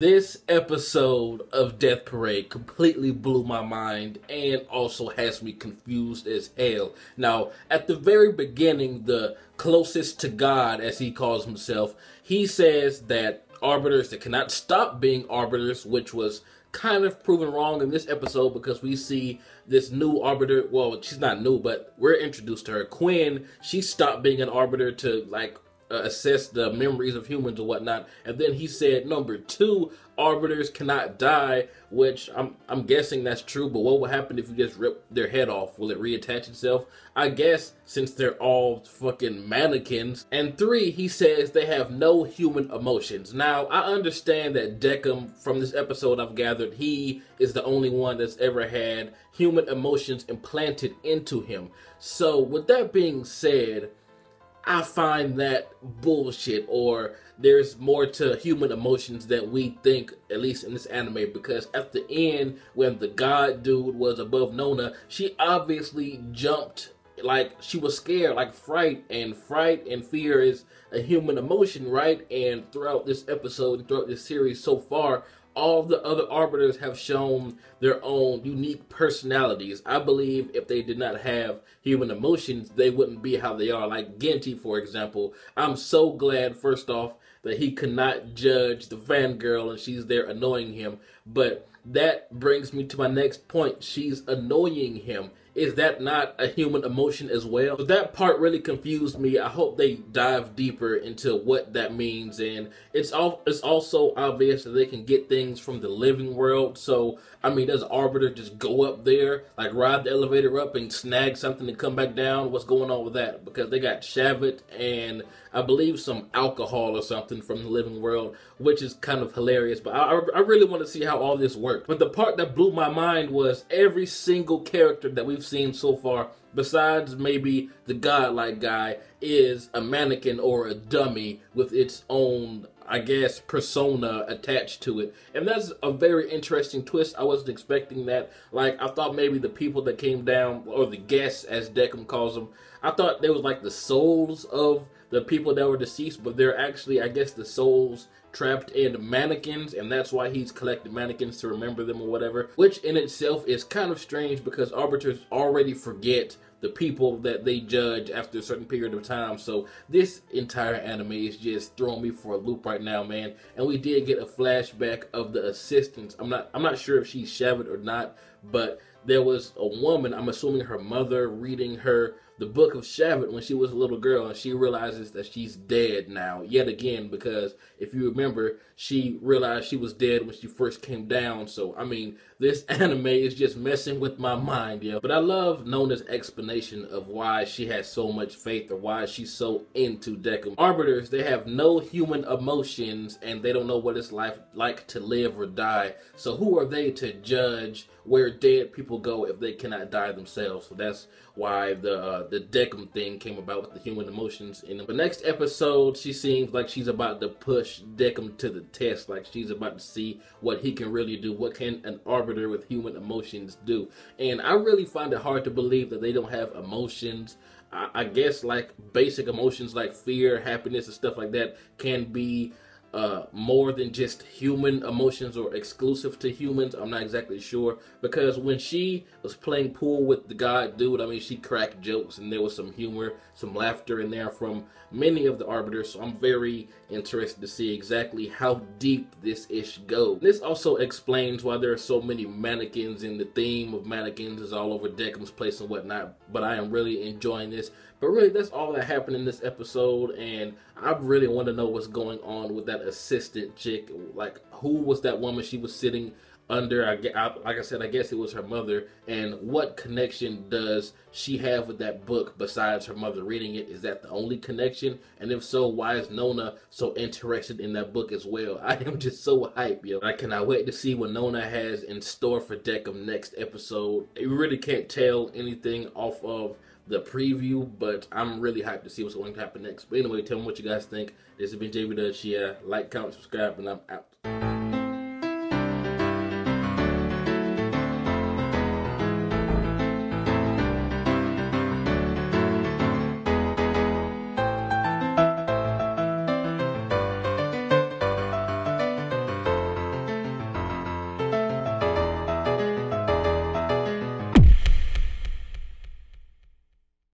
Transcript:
This episode of Death Parade completely blew my mind and also has me confused as hell. Now, at the very beginning, the closest to God, as he calls himself, he says that arbiters that cannot stop being arbiters, which was kind of proven wrong in this episode because we see this new arbiter. Well, she's not new, but we're introduced to her. Quinn, she stopped being an arbiter to assess the memories of humans and whatnot. And then he said number 2, arbiters cannot die, which I'm guessing that's true, but what will happen if you just rip their head off? Will it reattach itself? I guess, since they're all fucking mannequins. And 3, he says they have no human emotions. Now, I understand that Decim, from this episode I've gathered, he is the only one that's ever had human emotions implanted into him. So, with that being said, I find that bullshit, or there's more to human emotions than we think, at least in this anime, because at the end, when the god dude was above Nona, she obviously jumped like she was scared, like fright and fear is a human emotion, right? And throughout this episode and throughout this series so far, all the other arbiters have shown their own unique personalities. I believe if they did not have human emotions, they wouldn't be how they are. Like Genji, for example. I'm so glad, first off, that he could not judge the fangirl and she's there annoying him. But that brings me to my next point. She's annoying him. Is that not a human emotion as well? So that part really confused me. I hope they dive deeper into what that means. And it's also obvious that they can get things from the living world. So, I mean, does Arbiter just go up there, like ride the elevator up and snag something and come back down? What's going on with that? Because they got Shavit and I believe some alcohol or something from the living world, which is kind of hilarious. But I really want to see how all this works. But the part that blew my mind was every single character that we've seen so far, besides maybe the godlike guy, is a mannequin or a dummy with its own, I guess, persona attached to it. And that's a very interesting twist. I wasn't expecting that. Like, I thought maybe the people that came down, or the guests, as Decim calls them, I thought they was like the souls of the people that were deceased, but they're actually, I guess, the souls trapped in mannequins, and that's why he's collecting mannequins to remember them or whatever, which in itself is kind of strange because arbiters already forget the people that they judge after a certain period of time. So this entire anime is just throwing me for a loop right now, man. And we did get a flashback of the assistants. I'm not sure if she's Shavit or not, but there was a woman, I'm assuming her mother, reading her the book of Shavit when she was a little girl, and she realizes that she's dead now, yet again, because if you remember, she realized she was dead when she first came down. So, I mean, this anime is just messing with my mind, yo. But I love Nona's explanation of why she has so much faith or why she's so into Decim. Arbiters, they have no human emotions, and they don't know what it's like to live or die. So who are they to judge where dead people go if they cannot die themselves? So that's why the Decim thing came about with the human emotions in them. The next episode, she seems like she's about to push Decim to the test. Like she's about to see what he can really do. What can an arbiter with human emotions do? And I really find it hard to believe that they don't have emotions. I guess like basic emotions like fear, happiness, and stuff like that can be more than just human emotions or exclusive to humans. I'm not exactly sure, because when she was playing pool with the god dude, I mean, she cracked jokes and there was some humor, some laughter in there from many of the arbiters. So I'm very interested to see exactly how deep this ish goes. This also explains why there are so many mannequins, and the theme of mannequins is all over Decim's place and whatnot. But I am really enjoying this. But really, that's all that happened in this episode, and I really want to know what's going on with that assistant chick. Like, who was that woman she was sitting under? Like I said, I guess it was her mother. And what connection does she have with that book besides her mother reading it? Is that the only connection? And if so, why is Nona so interested in that book as well? I am just so hyped, yo. I cannot wait to see what Nona has in store for Decim next episode. You really can't tell anything off of the preview, but I'm really hyped to see what's going to happen next. But anyway, tell me what you guys think. This has been jbDAuchiha. Like, comment, subscribe, and I'm out.